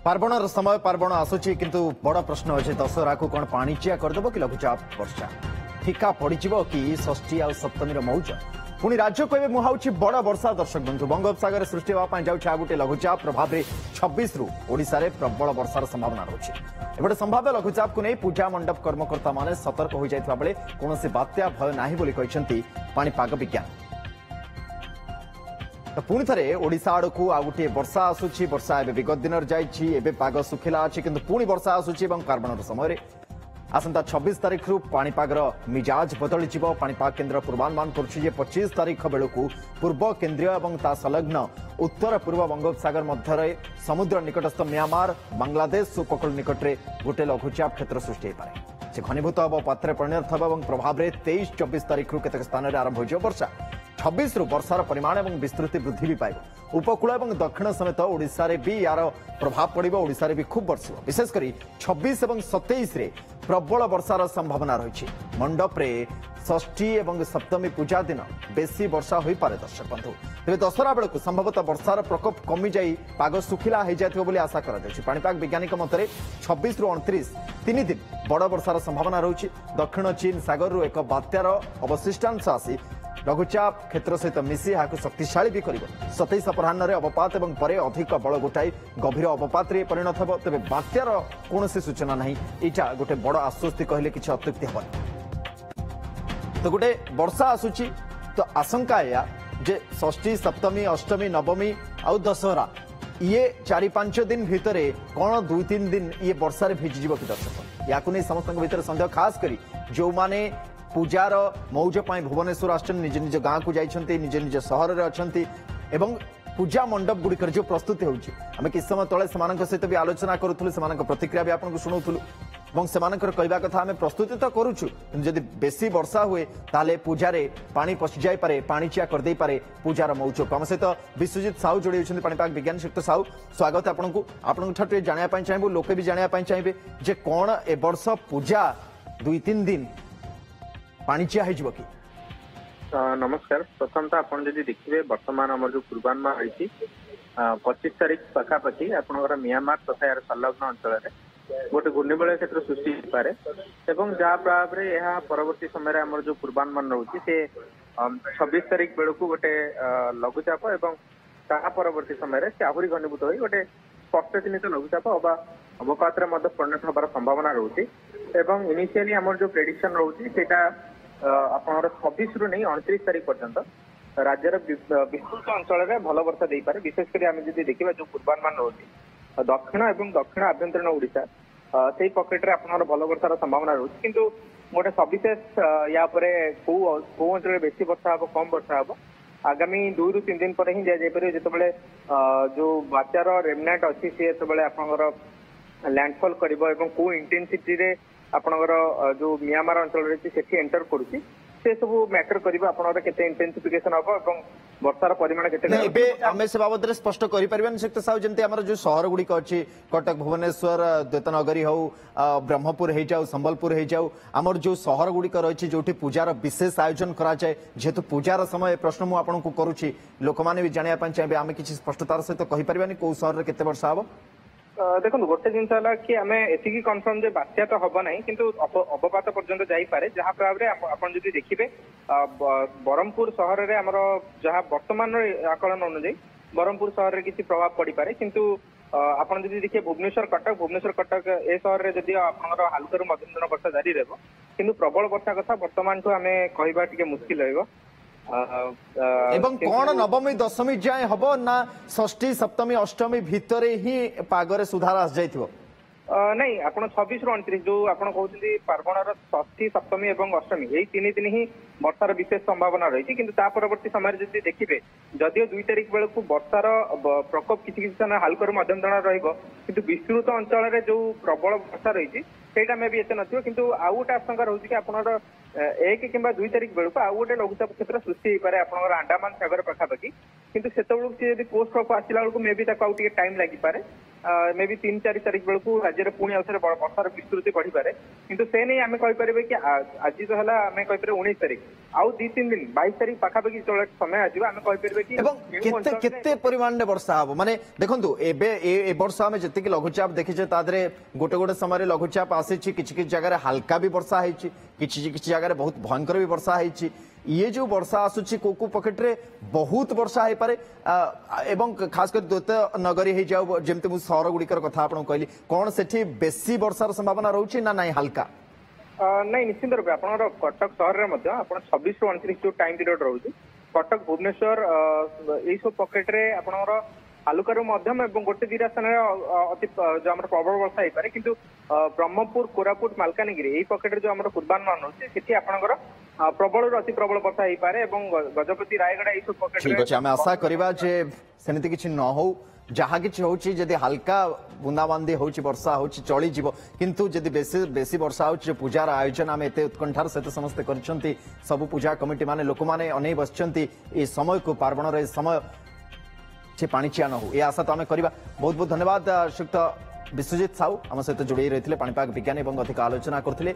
पार्वणर समय पार्वण आसुची किंतु बड़ प्रश्न अच्छे दशहरा को कौन पाणिचिया करदेव कि लघुचाप वर्षा ठिका पड़ कि षष्ठी आ सप्तमी मौज पुणी राज्य को मुहाउची बड़ वर्षा दर्शक बंधु बंगोपसागर सृष्टि होगा जाऊँ गोटे लघुचाप प्रभाव में 26 रु ओडिशा रे प्रबल वर्षार संभावना रही एपटे संभाव्य लघुचाप को नहीं पूजा मंडप कर्मकर्ता माने सतर्क हो जाता बेले कौन बात्या भय ना बोली पाणीपाग विज्ञान तो पुणी थे ओडिशा आड़ को आ गोटे वर्षा आसूची वर्षा एवं विगत दिन जाए पाग सुखिला अच्छी किंतु पुणी वर्षा आसूची पार्वणर समय आसंता 26 तारीख रु पाणीपागर मिजाज बदली पाणीपाग केन्द्र पूर्वानुमान करुछि 25 तारीख बेलू पूर्व केन्द्रीय और ता संलग्न उत्तर पूर्व बंगोपसागर मध्य समुद्र निकटस्थ म्यांमार बांग्लादेश उपकूल निकट में गोटे लघुचाप क्षेत्र सृष्टि हो पारे से घनीभूत हम पात्र परिणत हो प्रभाव में 23-24 तारीख रु केतेक स्थान में आरंभ हो वर्षा 26 रु वर्षार परिमाण और विस्तृति वृद्धि भी पाइब उपकूल और दक्षिण समेत ओडिशा रे भी यार प्रभाव पड़ो ओडिशा रे भी खूब वर्षिब विशेषकर 26 और 27 रे प्रबल वर्षार संभावना रही मंडप रे षष्ठी और सप्तमी पूजा दिन बेसी वर्षा हो पारे दर्शक बंधु तेज दशहरा बेलू संभवतः वर्षार प्रकोप कमी जाई पाग सुखिला हो जाए आशा करा वैज्ञानिक मत 26 रु 29 तीन दिन बड़ वर्षार संभावना रही दक्षिण चीन सागर रु एक बात्यार अवशिष्टांश आसी लघुचाप क्षेत्र सहित मिसी यहाँ शक्तिशाली भी कर 27 अपराह अवपात और पर अधिक बल गोटाई गभीर अवपात परिणत हो तेज बात्यार कौन सूचना ना यहाँ गोटे बड़ आश्वस्ति कहले किसी अत्युक्ति हम तो गोटे वर्षा आसूची तो आशंका या जे षष्ठी सप्तमी अष्टमी नवमी आउ दशहरा ये 4-5 दिन भितर कौन 2-3 दिन ये वर्षा भिजिज कि दर्शक या समस्त भीतर सन्देह खास करी जो माने पूजार मौज भुवनेश्वर आस निज निज गाँ को जाइए निज निज सहर में अच्छा एवं पूजा मंडप गुड़िकर जो प्रस्तुति होची आम कि समय तले सहित भी आलोचना करूँ से प्रतिक्रिया भी आपको शुणुलु और से कहवा कथा आम प्रस्तुति तो करुचु जदि बेसी वर्षा हुए ताले पूजार पानी पशि जापे पाणिचिया करदे पारे पूजार मौज को आम सहित विश्वजित साहू जोड़ी होती पाणीपाग विज्ञान श्रीयुक्त साहू स्वागत आपको जानापी चाहबू लोके भी जानापी चाहिए जे कौन ए वर्ष पूजा 2-3 दिन पाणिचिया हो कि नमस्कार प्रथम तो आप देखिए बर्तमान आम जो पूर्वानुमान रही 25 तारीख पखापाखि आप म्यांमार तथा यार संलग्न अंचल गोटे घूर्णिबलय क्षेत्र सृष्टि हो पारे जहाँ प्रभाव में यह परवर्ती समय आम जो पूर्वानुमान रोचे से 26 तारीख बेलू गोटे लघुचाप और परवर्ती समय से आहरी घनीभूत हो गोटे स्पष्ट चिन्हित लघुचाप अवपात परिणत होबार संभावना रोचे इनिशियली आम जो प्रेडिक्शन रोचे आपणर 26 रु नहीं 29 तारीख पर्यंत राज्यर विस्तृत अंचल में भल वर्षा दे पारे विशेषकर आम जब देखा जो पूर्वानुमान रोचे दक्षिण और दक्षिण आभ्यंतरीण ओडिशा से पकेट्रे आपणर भल वर्षार संभावना रोचे किंतु गोटे सविशेष या कौ अंचल बेसी वर्षा हम कम वर्षा हम आगामी 2 ରୁ 3 दिन पर ही जापर जिते जो बात्यार रेमनाट अच्छी सी जो आपणर लैंडफॉल कर कौ इंटेंसिटी रे आपणर जो म्यांमार अंचल रही से एंटर करुच्ची से सब मैटर कर इंटेंसिफिकेशन हम वर्षार परिमाण आम से बाबद स्पष्ट कर साहू जमी आम जो सहर गुड़िक अच्छी कटक भुवनेश्वर द्वैतनगरी हो ब्रह्मपुर हो जाऊ संबलपुर हो जाऊ आमर जो सहर गुड़िक रही जो पूजार विशेष आयोजन कराए जेहेतु पूजार समय प्रश्न मुझे आपको करुच्ची लोक मैंने भी जानापी चाहिए आम किसी स्पष्टतार सहित कहीपर कौ सहर में केते वर्षा हम देखो गोटे जिनस कि आम एति कनफर्म जे बात्या तो हम ना कि अवपात पर्यंत जापे जहाँ प्रभाव में आप देखिए ब्रह्मपुर सहर में आमर जहाँ वर्तमान आकलन अनुଯାयी ब्रह्मपुर सहर में किसी प्रभाव पड़ पारे किंतु आप देखिए भुवनेश्वर कटक ए सहर में जदि आप हालुका मध्यम दिन वर्षा जारी रहा कि प्रबल वर्षा कथा वर्तमान आम कहवा मुस्किल रहा एवं कौन नवमी दशमी जाए हम ना षष्ठी सप्तमी अष्टमी भितर ही पागरे सुधार आस जाइथिबो नहीं आप 26 ରୁ 29 जो आप कहते पार्वणर षष्ठी सप्तमी और अष्टमी यही 3 दिन ही वर्षार विशेष संभावना रही कि परवर्ती समय जब देखिए जदिव 2 तारीख बेलू वर्षार प्रकोप किसी समय हालका मध्यम धरण रही विस्तृत अंचल जो प्रबल वर्षा रही सेटा में भी एत नथिबो किंतु आउ गोटे आशंका रोचे कि आपनर 1 किंबा 2 तारीख बेलू आउ गोटे लघुचाप क्षेत्र सृष्टि हो पारे आपनर अंडमान सागर पखापाखि किंतु सेते बेलू सी यदि कोस्ट ऑफ आसिला बेलू मे भी टाइम लगी पारे मे भी 3-4 तारीख बेलू राज्य में पुणी आउे वर्षार विस्तृति बढ़ी पारे किंतु से नहीं आम कहीपर कि आज तो है आम कहीपर 19 तारीख आउ 2-3 दिन 22 तारीख पाखापाखि समय आसो आम कहीपर कि केते परिमाण में वर्षा हम माने देखंतु एबे ए वर्ष आम जी लघुचाप देखीचे तादरे गोटे गोटे समय लघुचाप आसी किछि जगह हल्का भी वर्षा होती किछि जगह बहुत भयंकर भी वर्षा होती ये जो वर्षा आसुची को पकेट रे बहुत वर्षा हो पारे एवं खास कर द्वैत नगरी हो जाऊ जमती मुझे सहर गुड़िकर कथा आपको कहली कौन से बेसी वर्षार संभावना रोचे ना नहीं हल्का नहीं निश्चित रूप आप कटक सहर में 26 ରୁ 29 जो टाइम पीरियड रोचे कटक भुवनेश्वर यही सब पकेट रे आपनकर हालुकारु मध्यम एवं गोटे दिटा स्थान अति जो आम प्रबल वर्षा हो पारे किंतु ब्रह्मपुर कोरापुट मालकानगिरी यही पकेट जो आम पूर्वानुमान होचे सेठी आपनकर प्रबल अति प्रबल वर्षा हो पारे एवं गजपति रायगढ़ यही सब पकेट ठीक अछि आमे आशा करबा जे सेमिति किछि न हो जहाँ किछि होछि जदि हल्का बुंदाबांदी होछि वर्षा होछि चली जीवो किंतु जदि बेसी वर्षा होछि पूजार आयोजन आमे एते उत्कंठार सहित समस्त करछंती सब पूजा कमिटी माने लोक माने अनै बसछंती ए समय को पार्वण रे समय से पाणिचिया न हो ये आशा तो आम करवा बहुत बहुत धन्यवाद श्रीयुक्त विश्वजीत साहू आम सहित जोड़े रही पाणीपाग विज्ञानी और अधिक आलोचना करते।